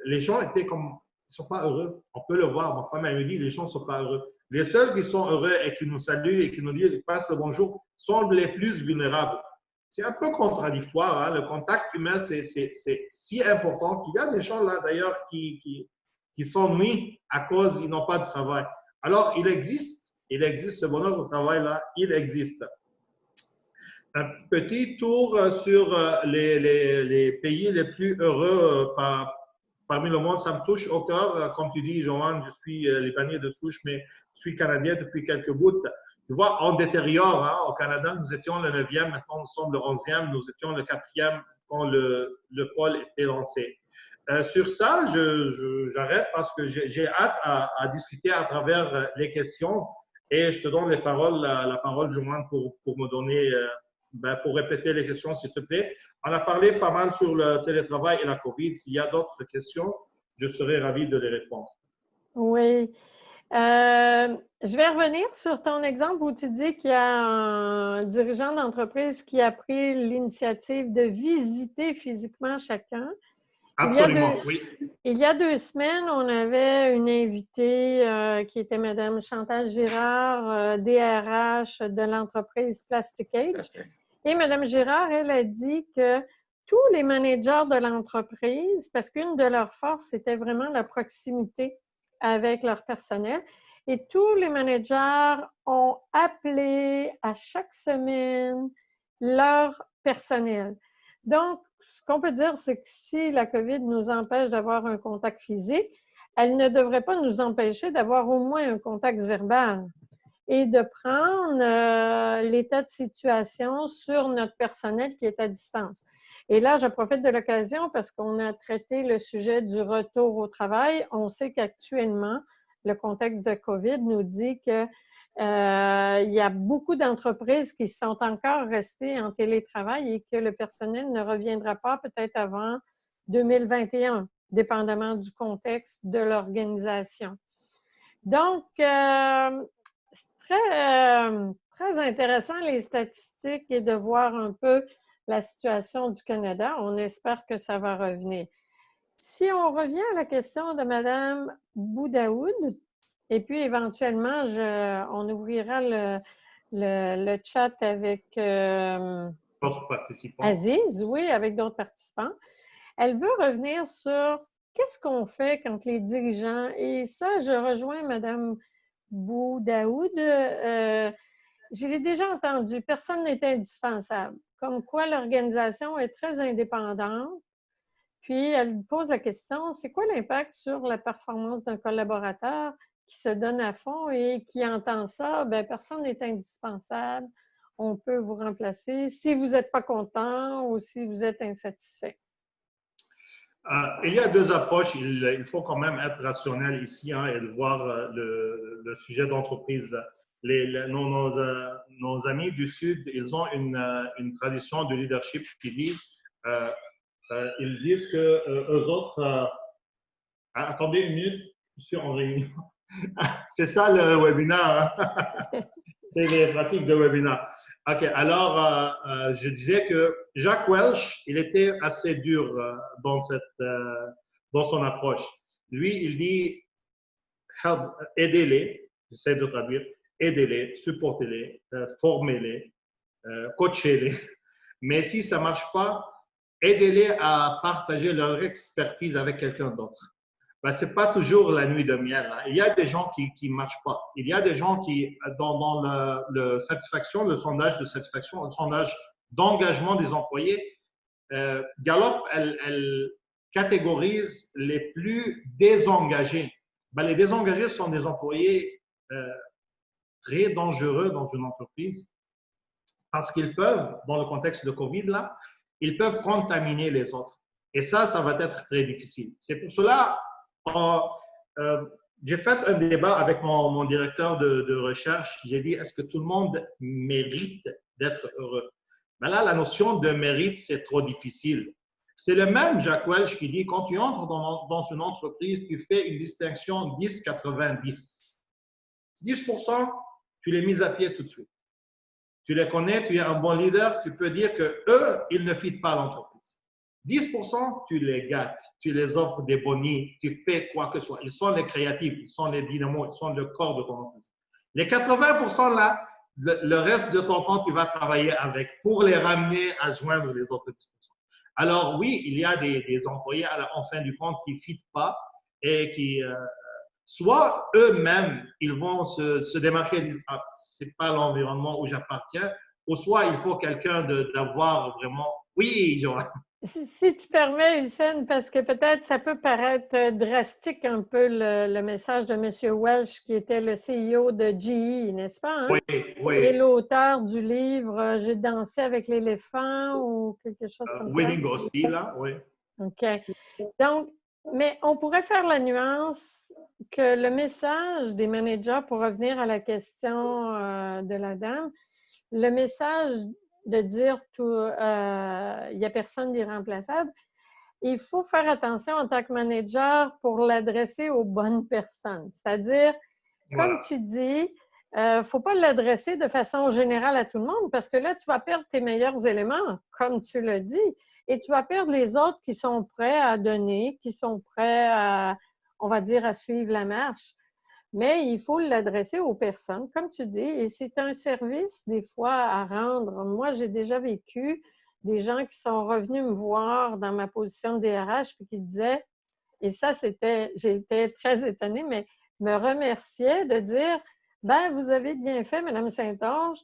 les gens étaient comme, ils ne sont pas heureux. On peut le voir. Ma femme, elle me dit, les gens ne sont pas heureux. Les seuls qui sont heureux et qui nous saluent et qui nous disent, passent le bonjour, sont les plus vulnérables. C'est un peu contradictoire. Hein? Le contact humain, c'est si important qu'il y a des gens là, d'ailleurs, qui s'ennuient à cause qu'ils n'ont pas de travail. Alors, il existe ce bonheur au travail là, il existe. Un petit tour sur les pays les plus heureux parmi le monde, ça me touche au cœur. Comme tu dis, Joanne, je suis libanais de souche, mais je suis canadien depuis quelques bouts. Tu vois, on détériore. Hein? Au Canada, nous étions le 9e, maintenant nous sommes le 11e, nous étions le 4e quand le pôle était lancé. Sur ça, j'arrête parce que j'ai hâte à discuter à travers les questions et je te donne la parole, Joanne, pour me donner, pour répéter les questions, s'il te plaît. On a parlé pas mal sur le télétravail et la COVID. S'il y a d'autres questions, je serai ravi de les répondre. Oui. Je vais revenir sur ton exemple où tu dis qu'il y a un dirigeant d'entreprise qui a pris l'initiative de visiter physiquement chacun. Absolument, oui. Il y a 2 semaines, on avait une invitée qui était Mme Chantal Girard, DRH de l'entreprise Plastic Age. Et Mme Girard, elle a dit que tous les managers de l'entreprise, parce qu'une de leurs forces, c'était vraiment la proximité avec leur personnel. Et tous les managers ont appelé à chaque semaine leur personnel. Donc, ce qu'on peut dire, c'est que si la COVID nous empêche d'avoir un contact physique, elle ne devrait pas nous empêcher d'avoir au moins un contact verbal et de prendre l'état de situation sur notre personnel qui est à distance. Et là, je profite de l'occasion parce qu'on a traité le sujet du retour au travail. On sait qu'actuellement, le contexte de COVID nous dit qu'il y a beaucoup d'entreprises qui sont encore restées en télétravail et que le personnel ne reviendra pas peut-être avant 2021, dépendamment du contexte de l'organisation. Donc, c'est très intéressant les statistiques et de voir un peu la situation du Canada. On espère que ça va revenir. Si on revient à la question de Mme Boudaoud, et puis éventuellement, on ouvrira le chat avec Aziz, oui, avec d'autres participants. Elle veut revenir sur qu'est-ce qu'on fait quand les dirigeants, et ça, je rejoins Mme Boudaoud, je l'ai déjà entendu, personne n'est indispensable, comme quoi l'organisation est très indépendante. Puis, elle pose la question, c'est quoi l'impact sur la performance d'un collaborateur qui se donne à fond et qui entend ça? Bien, personne n'est indispensable, on peut vous remplacer si vous n'êtes pas content ou si vous êtes insatisfait. Il y a deux approches. Il faut quand même être rationnel ici et de voir le sujet d'entreprise. Nos amis du Sud, ils ont une tradition de leadership qui dit, ils disent que eux autres, attendez une minute, je suis en réunion. C'est ça le webinaire. Hein? C'est les pratiques de webinaire. OK, alors je disais que Jack Welch, il était assez dur dans son approche. Lui, il dit aidez-les, j'essaie de traduire, aidez-les, supportez-les, formez-les, coachez-les. Mais si ça ne marche pas, aidez-les à partager leur expertise avec quelqu'un d'autre. Ben, ce n'est pas toujours la nuit de miel. Hein. Il y a des gens qui ne marchent pas. Il y a des gens qui, dans le sondage de satisfaction, le sondage d'engagement des employés, Gallup, elle catégorise les plus désengagés. Ben, les désengagés sont des employés très dangereux dans une entreprise parce qu'ils peuvent, dans le contexte de COVID, là, ils peuvent contaminer les autres. Et ça va être très difficile. C'est pour cela j'ai fait un débat avec mon directeur de recherche. J'ai dit, est-ce que tout le monde mérite d'être heureux? Mais là, la notion de mérite, c'est trop difficile. C'est le même Jack Welch qui dit, quand tu entres dans une entreprise, tu fais une distinction 10-90. 10%, tu les mises à pied tout de suite. Tu les connais, tu es un bon leader, tu peux dire qu'eux, ils ne fitent pas l'entreprise. 10%, tu les gâtes, tu les offres des bonnies, tu fais quoi que ce soit. Ils sont les créatifs, ils sont les dynamos, ils sont le corps de ton entreprise. Les 80% là, le reste de ton temps, tu vas travailler avec pour les ramener à joindre les autres 10%. Alors oui, il y a des employés en fin du compte qui ne fitent pas et qui, soit eux-mêmes, ils vont se démarquer et dire ah, ce n'est pas l'environnement où j'appartiens, ou soit il faut quelqu'un d'avoir vraiment… Oui, Joanne. Si tu permets, Hussein, parce que peut-être ça peut paraître drastique un peu le message de M. Welch, qui était le CEO de GE, n'est-ce pas? Hein? Oui. Et l'auteur du livre « J'ai dansé avec l'éléphant » ou quelque chose comme ça. Winning aussi, là, oui. OK. Donc, mais on pourrait faire la nuance que le message des managers, pour revenir à la question de la dame, le message de dire il n'y a personne d'irremplaçable, il faut faire attention en tant que manager pour l'adresser aux bonnes personnes. C'est-à-dire, comme tu dis, il ne faut pas l'adresser de façon générale à tout le monde parce que là, tu vas perdre tes meilleurs éléments, comme tu l'as dit, et tu vas perdre les autres qui sont prêts à donner, qui sont prêts à, on va dire, à suivre la marche. Mais il faut l'adresser aux personnes, comme tu dis, et c'est un service, des fois, à rendre. Moi, j'ai déjà vécu des gens qui sont revenus me voir dans ma position de DRH et qui disaient, et ça, j'ai été très étonnée, mais me remerciaient de dire, ben vous avez bien fait, Mme Saint-Onge,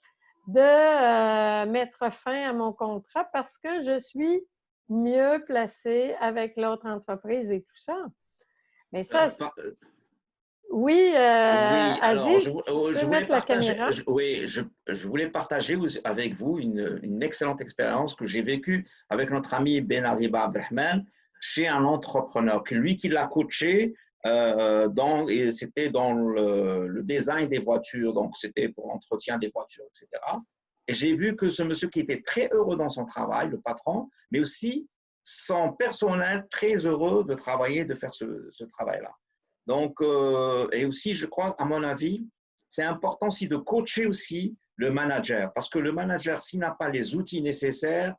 de mettre fin à mon contrat parce que je suis mieux placée avec l'autre entreprise et tout ça. Mais ça, oui, oui, alors Aziz, tu peux mettre la caméra? Je voulais partager avec vous une excellente expérience que j'ai vécue avec notre ami Ben Arriba Abdelrahman chez un entrepreneur, lui qui l'a coaché et c'était dans le design des voitures, donc c'était pour l'entretien des voitures, etc. Et j'ai vu que ce monsieur qui était très heureux dans son travail, le patron, mais aussi son personnel très heureux de travailler, de faire ce travail-là. Donc, et aussi, je crois, à mon avis, c'est important aussi de coacher aussi le manager, parce que le manager, s'il n'a pas les outils nécessaires,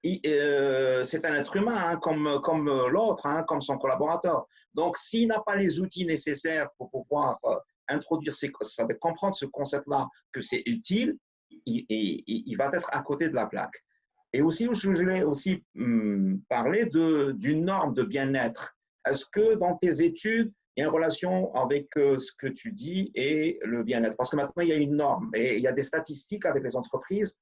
c'est un être humain, hein, comme l'autre, hein, comme son collaborateur. Donc, s'il n'a pas les outils nécessaires pour pouvoir introduire, comprendre ce concept-là, que c'est utile, il va être à côté de la plaque. Et aussi, je voulais aussi parler d'une norme de bien-être. Est-ce que dans tes études, il y a une relation avec ce que tu dis et le bien-être? Parce que maintenant, il y a une norme et il y a des statistiques avec les entreprises.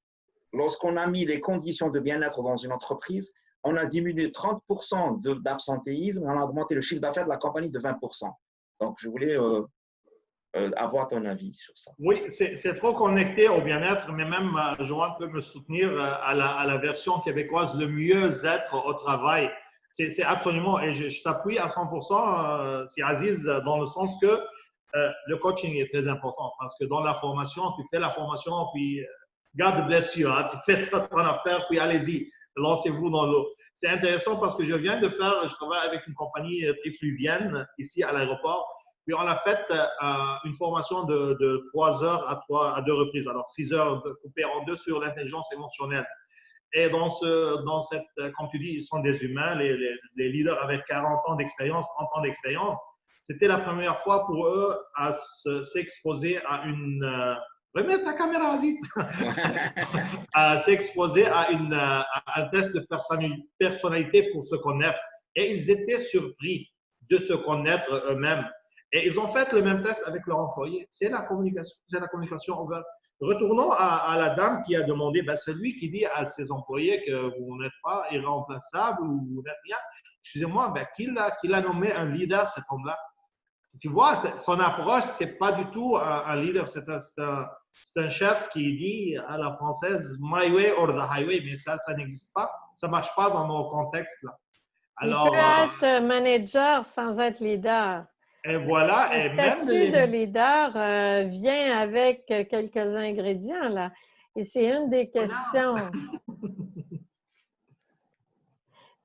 Lorsqu'on a mis les conditions de bien-être dans une entreprise, on a diminué 30% d'absentéisme, on a augmenté le chiffre d'affaires de la compagnie de 20%. Donc, je voulais avoir ton avis sur ça. Oui, c'est trop connecté au bien-être, mais même Joanne peut me soutenir à la version québécoise, le mieux-être au travail. C'est absolument, et je t'appuie à 100%, c'est Aziz, dans le sens que le coaching est très important parce que dans la formation, tu fais la formation, puis God bless you, hein, tu fais ton affaire, puis allez-y, lancez-vous dans l'eau. C'est intéressant parce que je travaille avec une compagnie trifluvienne ici à l'aéroport, puis on a fait une formation de 3 heures à 2 reprises, alors 6 heures coupées en 2 sur l'intelligence émotionnelle. Et dans cette, comme tu dis, ils sont des humains, les leaders avec 40 ans d'expérience, 30 ans d'expérience. C'était la première fois pour eux à s'exposer à une… remets ta caméra, Aziz! À s'exposer à un test de personnalité pour se connaître. Et ils étaient surpris de se connaître eux-mêmes. Et ils ont fait le même test avec leurs employés. C'est la communication ouverte. Retournons à la dame qui a demandé, celui qui dit à ses employés que vous n'êtes pas irremplaçable ou vous n'êtes rien, excusez-moi, qui l'a nommé un leader, cet homme-là? Tu vois, son approche, ce n'est pas du tout un leader, c'est un chef qui dit à la française « my way or the highway », mais ça n'existe pas, ça ne marche pas dans nos contextes là. Alors, il peut être manager sans être leader. Et voilà. Le statut de leader vient avec quelques ingrédients, là. Et c'est une des questions.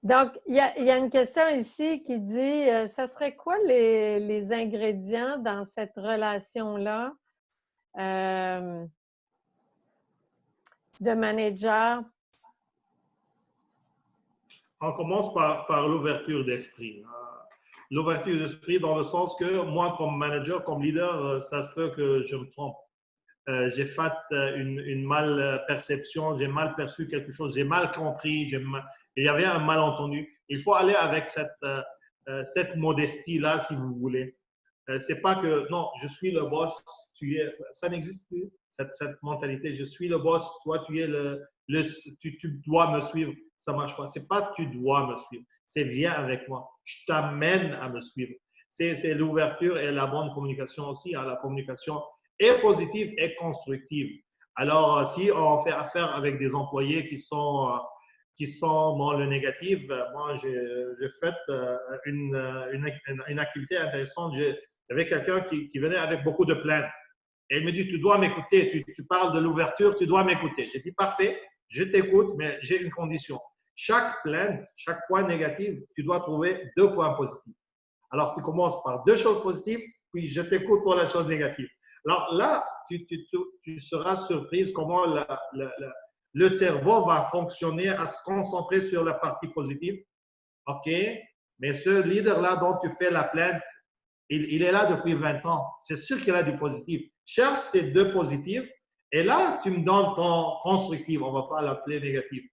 Donc, il y a une question ici qui dit, ça serait quoi les ingrédients dans cette relation-là de manager? On commence par l'ouverture d'esprit. L'ouverture d'esprit dans le sens que moi, comme manager, comme leader, ça se peut que je me trompe. J'ai fait une mal perception, j'ai mal perçu quelque chose, j'ai mal compris, il y avait un malentendu. Il faut aller avec cette modestie-là, si vous voulez. C'est pas que, non, je suis le boss, ça n'existe plus, cette mentalité. Je suis le boss, toi, tu dois me suivre. Ça marche pas. C'est pas tu dois me suivre. C'est viens avec moi. Je t'amène à me suivre. C'est l'ouverture et la bonne communication aussi. La communication est positive et constructive. Alors, si on fait affaire avec des employés qui sont dans le négatif, moi, j'ai fait une activité intéressante. Il y avait quelqu'un qui venait avec beaucoup de plaintes. Et il me dit, tu dois m'écouter. Tu parles de l'ouverture, tu dois m'écouter. J'ai dit, parfait, je t'écoute, mais j'ai une condition. Chaque plainte, chaque point négatif, tu dois trouver 2 points positifs. Alors, tu commences par 2 choses positives, puis je t'écoute pour la chose négative. Alors là, tu seras surprise comment le cerveau va fonctionner à se concentrer sur la partie positive. OK, mais ce leader-là dont tu fais la plainte, il est là depuis 20 ans. C'est sûr qu'il a du positif. Cherche ces 2 positifs et là, tu me donnes ton constructif. On ne va pas l'appeler négatif.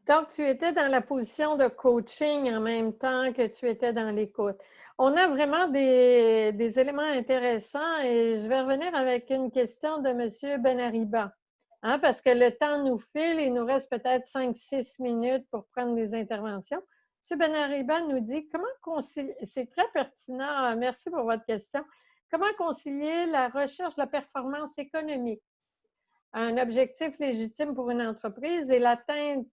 Donc, tu étais dans la position de coaching en même temps que tu étais dans l'écoute. On a vraiment des éléments intéressants et je vais revenir avec une question de M. Benariba. Hein, parce que le temps nous file, il nous reste peut-être 5-6 minutes pour prendre des interventions. M. Benariba nous dit comment concilier, c'est très pertinent, merci pour votre question, comment concilier la recherche de la performance économique, un objectif légitime pour une entreprise et l'atteinte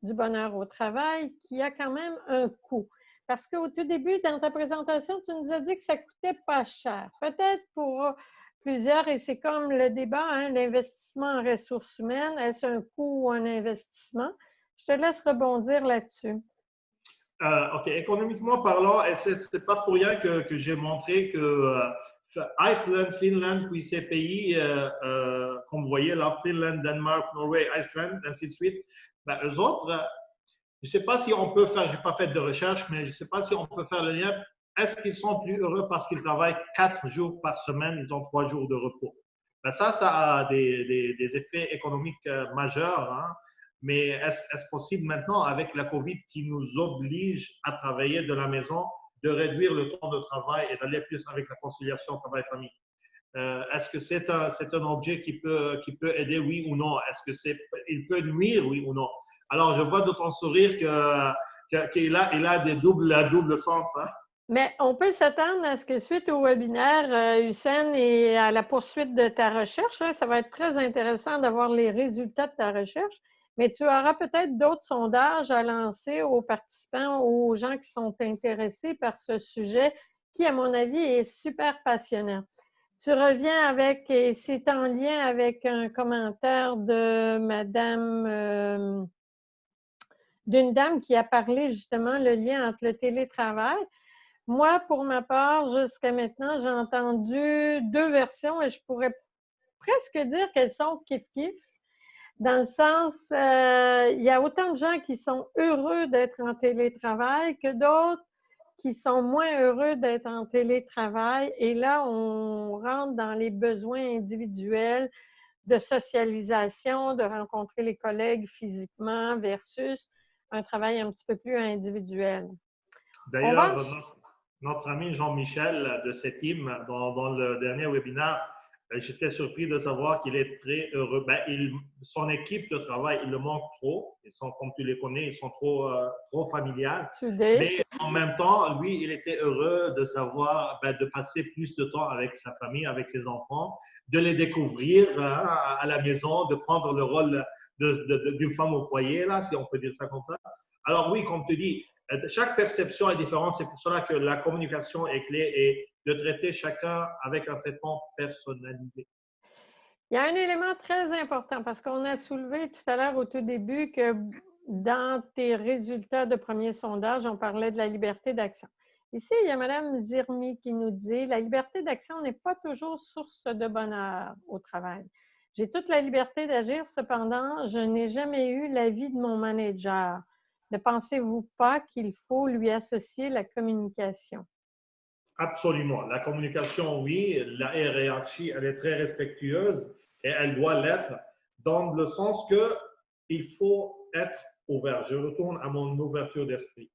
du bonheur au travail qui a quand même un coût. Parce qu'au tout début, dans ta présentation, tu nous as dit que ça ne coûtait pas cher. Peut-être pour plusieurs, et c'est comme le débat, hein, l'investissement en ressources humaines, est-ce un coût ou un investissement? Je te laisse rebondir là-dessus. OK. Économiquement parlant, ce n'est pas pour rien que j'ai montré que Iceland, Finlande, puis ces pays, comme vous voyez là, Finlande, Danemark, Norway, Iceland, ainsi de suite, ben, eux autres, je ne sais pas si on peut faire, je n'ai pas fait de recherche, mais je ne sais pas si on peut faire le lien. Est-ce qu'ils sont plus heureux parce qu'ils travaillent 4 jours par semaine, ils ont 3 jours de repos? Ben ça a des effets économiques majeurs. Hein? Mais est-ce possible maintenant, avec la COVID qui nous oblige à travailler de la maison, de réduire le temps de travail et d'aller plus avec la conciliation travail-famille? Est-ce que c'est un objet qui peut aider, oui ou non? Est-ce qu'il peut nuire, oui ou non? Alors, je vois de ton sourire qu'il a des double sens. Hein? Mais on peut s'attendre à ce que suite au webinaire, Hussein, et à la poursuite de ta recherche, hein, ça va être très intéressant d'avoir les résultats de ta recherche, mais tu auras peut-être d'autres sondages à lancer aux participants ou aux gens qui sont intéressés par ce sujet qui, à mon avis, est super passionnant. Tu reviens avec, et c'est en lien avec un commentaire de d'une dame qui a parlé justement le lien entre le télétravail. Moi, pour ma part, jusqu'à maintenant, j'ai entendu 2 versions et je pourrais presque dire qu'elles sont kiff-kiff. Dans le sens, il y a autant de gens qui sont heureux d'être en télétravail que d'autres qui sont moins heureux d'être en télétravail. Et là, on rentre dans les besoins individuels de socialisation, de rencontrer les collègues physiquement versus un travail un petit peu plus individuel. D'ailleurs, notre ami Jean-Michel de cette team, dans le dernier webinaire, j'étais surpris de savoir qu'il est très heureux. Ben, son équipe de travail, il le manque trop. Ils sont, comme tu les connais, ils sont trop familiales. Mais en même temps, lui, il était heureux de savoir, de passer plus de temps avec sa famille, avec ses enfants, de les découvrir à la maison, de prendre le rôle d'une femme au foyer, là, si on peut dire ça comme ça. Alors oui, comme tu dis, chaque perception est différente. C'est pour cela que la communication est clé et de traiter chacun avec un traitement personnalisé. Il y a un élément très important parce qu'on a soulevé tout à l'heure au tout début que dans tes résultats de premier sondage, on parlait de la liberté d'action. Ici, il y a Mme Zirmi qui nous dit « La liberté d'action n'est pas toujours source de bonheur au travail. J'ai toute la liberté d'agir, cependant, je n'ai jamais eu l'avis de mon manager. Ne pensez-vous pas qu'il faut lui associer la communication? » Absolument. La communication, oui. La hiérarchie, elle est très respectueuse et elle doit l'être dans le sens qu'il faut être ouvert. Je retourne à mon ouverture d'esprit.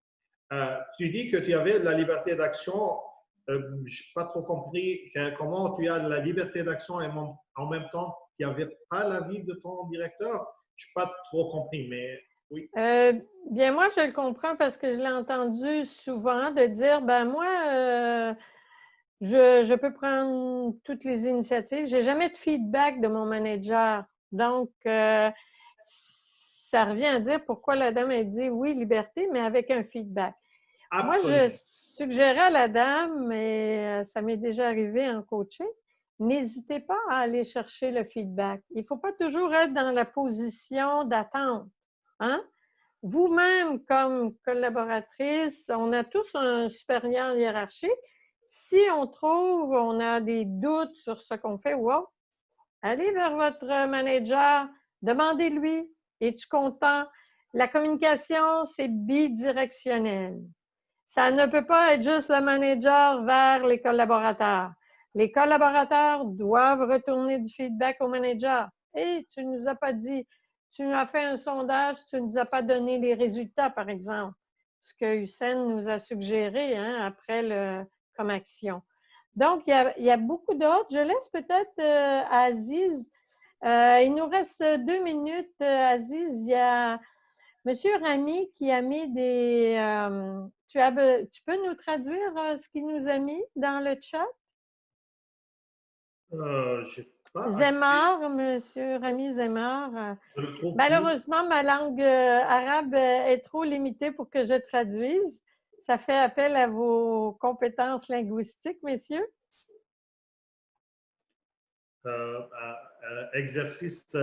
Tu dis que tu avais la liberté d'action. Je n'ai pas trop compris comment tu as la liberté d'action et en même temps, tu n'avais pas l'avis de ton directeur. Je n'ai pas trop compris, mais oui. Bien, moi, je le comprends parce que je l'ai entendu souvent de dire, ben moi, je peux prendre toutes les initiatives. Je n'ai jamais de feedback de mon manager. Donc, ça revient à dire pourquoi la dame a dit oui, liberté, mais avec un feedback. Absolument. Moi, je suggérais à la dame, et ça m'est déjà arrivé en coaching, n'hésitez pas à aller chercher le feedback. Il ne faut pas toujours être dans la position d'attente. Hein? Vous-même, comme collaboratrice, on a tous un supérieur hiérarchique. Si on a des doutes sur ce qu'on fait, wow, allez vers votre manager, demandez-lui, es-tu content? La communication, c'est bidirectionnel. Ça ne peut pas être juste le manager vers les collaborateurs. Les collaborateurs doivent retourner du feedback au manager. Hey, tu ne nous as pas dit, tu as fait un sondage, tu ne nous as pas donné les résultats, par exemple, ce que Hussein nous a suggéré hein, après comme action. Donc, il y a beaucoup d'autres. Je laisse peut-être à Aziz. Il nous reste 2 minutes, Aziz. Il y a M. Rami qui a mis des… tu peux nous traduire ce qu'il nous a mis dans le chat? J'ai pas Zemar, M. Rami Zemar. Malheureusement, ma langue arabe est trop limitée pour que je traduise. Ça fait appel à vos compétences linguistiques, messieurs. Exercice,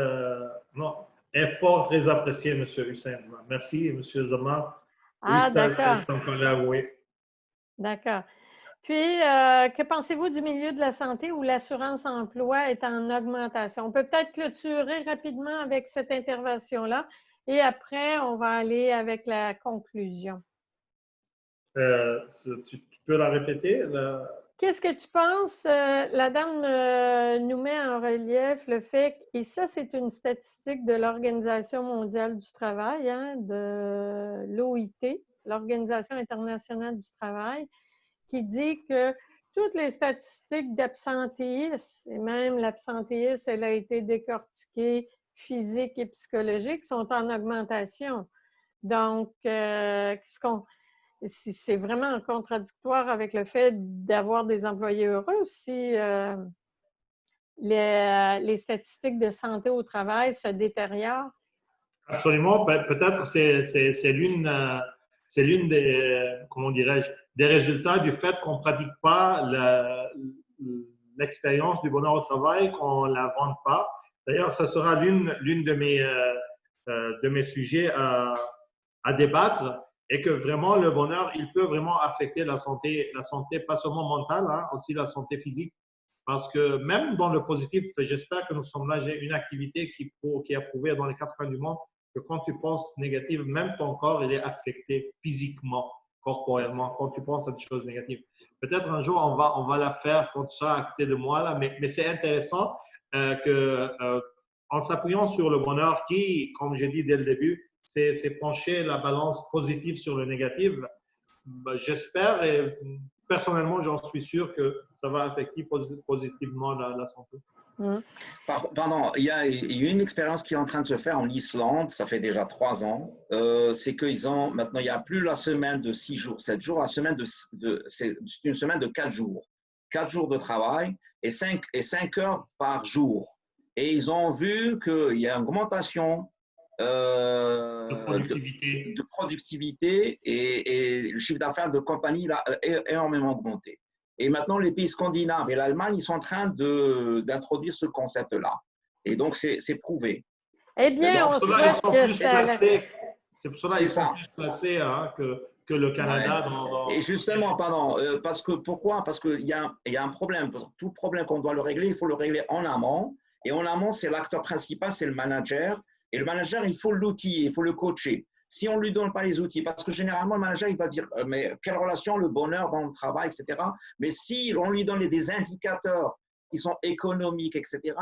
non, effort très apprécié, M. Hussein. Merci, M. Zemar. Ah, oui, d'accord. c'est un collègue, oui. D'accord. Puis, que pensez-vous du milieu de la santé où l'assurance-emploi est en augmentation? On peut peut-être clôturer rapidement avec cette intervention-là et après, on va aller avec la conclusion. Tu peux la répéter? Qu'est-ce que tu penses? La dame nous met en relief le fait, et ça, c'est une statistique de l'Organisation mondiale du travail, hein, de l'OIT, l'Organisation internationale du travail, qui dit que toutes les statistiques d'absentéisme, et même l'absentéisme, elle a été décortiquée physique et psychologique, sont en augmentation. Donc, c'est vraiment contradictoire avec le fait d'avoir des employés heureux si les statistiques de santé au travail se détériorent. Absolument. Peut-être c'est l'une des, comment dirais-je, des résultats du fait qu'on ne pratique pas l'expérience du bonheur au travail, qu'on ne la vende pas. D'ailleurs, ça sera l'une de mes sujets à débattre, et que vraiment le bonheur, il peut vraiment affecter la santé pas seulement mentale, hein, aussi la santé physique. Parce que même dans le positif, j'espère que nous sommes là, j'ai une activité qui est prouvée dans les 4 coins du monde, que quand tu penses négative, même ton corps, il est affecté physiquement, corporellement, quand tu penses à des choses négatives. Peut-être un jour, on va la faire quand tu seras à côté de moi, là, mais c'est intéressant en s'appuyant sur le bonheur qui, comme j'ai dit dès le début, c'est pencher la balance positive sur le négatif. J'espère et personnellement, j'en suis sûr que ça va affecter positivement la santé. Pardon, il y a une expérience qui est en train de se faire en Islande, ça fait déjà 3 ans. C'est qu'ils ont, maintenant, il n'y a plus la semaine de 6 jours, 7 jours, la semaine c'est une semaine de 4 jours. 4 jours de travail et 5 heures par jour. Et ils ont vu qu'il y a une augmentation de productivité et le chiffre d'affaires de compagnie a énormément augmenté. Et maintenant, les pays scandinaves et l'Allemagne, ils sont en train d'introduire ce concept-là. Et donc, c'est prouvé. Eh bien, on souhaite que ça… C'est pour cela qu'ils sont plus placés hein, que le Canada. Ouais. Et justement, pardon, pourquoi? Parce qu'il y a un problème. Tout problème qu'on doit le régler, il faut le régler en amont. Et en amont, c'est l'acteur principal, c'est le manager. Et le manager, il faut l'outiller, il faut le coacher. Si on ne lui donne pas les outils, parce que généralement, le manager, il va dire, mais quelle relation, le bonheur dans le travail, etc. Mais si on lui donne des indicateurs qui sont économiques, etc.,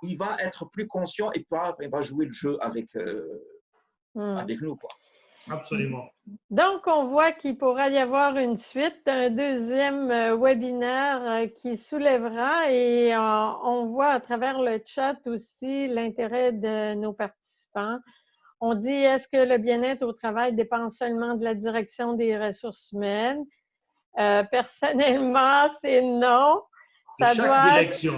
il va être plus conscient et il va jouer le jeu avec nous, quoi. Absolument. Donc, on voit qu'il pourra y avoir une suite, un deuxième webinaire qui soulèvera et on voit à travers le chat aussi l'intérêt de nos participants. On dit, est-ce que le bien-être au travail dépend seulement de la direction des ressources humaines? Personnellement, c'est non. Ça chaque direction.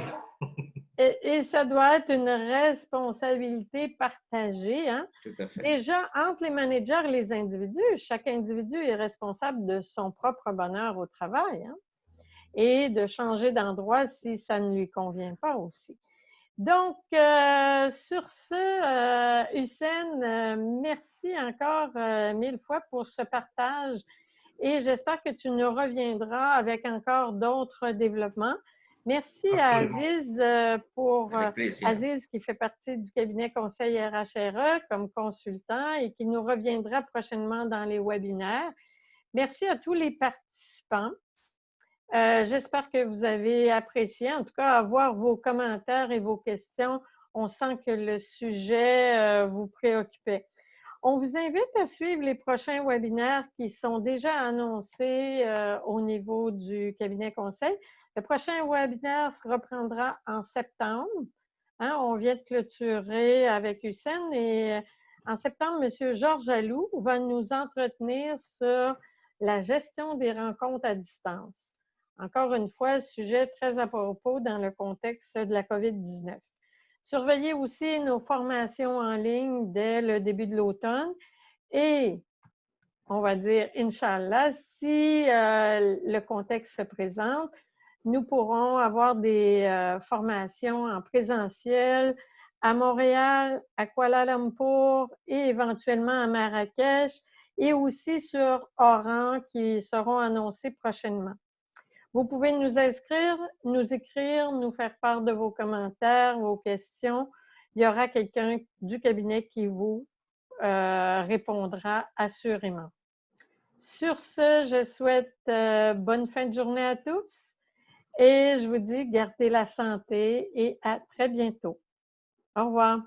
Et ça doit être une responsabilité partagée. Hein? Tout à fait. Déjà, entre les managers et les individus, chaque individu est responsable de son propre bonheur au travail hein? Et de changer d'endroit si ça ne lui convient pas aussi. Donc, sur ce, Hussein, merci encore 1000 fois pour ce partage et j'espère que tu nous reviendras avec encore d'autres développements. Merci Absolument. à Aziz Aziz qui fait partie du cabinet conseil RHRE comme consultant et qui nous reviendra prochainement dans les webinaires. Merci à tous les participants. J'espère que vous avez apprécié, en tout cas, avoir vos commentaires et vos questions. on sent que le sujet vous préoccupait. On vous invite à suivre les prochains webinaires qui sont déjà annoncés au niveau du cabinet conseil. Le prochain webinaire se reprendra en septembre. Hein, on vient de clôturer avec Hussein et en septembre, M. Georges Alou va nous entretenir sur la gestion des rencontres à distance. Encore une fois, sujet très à propos dans le contexte de la COVID-19. Surveillez aussi nos formations en ligne dès le début de l'automne et on va dire, Inch'Allah, si le contexte se présente, nous pourrons avoir des formations en présentiel à Montréal, à Kuala Lumpur et éventuellement à Marrakech et aussi sur Oran qui seront annoncés prochainement. Vous pouvez nous inscrire, nous écrire, nous faire part de vos commentaires, vos questions. Il y aura quelqu'un du cabinet qui vous répondra assurément. Sur ce, je souhaite bonne fin de journée à tous et je vous dis gardez la santé et à très bientôt. Au revoir.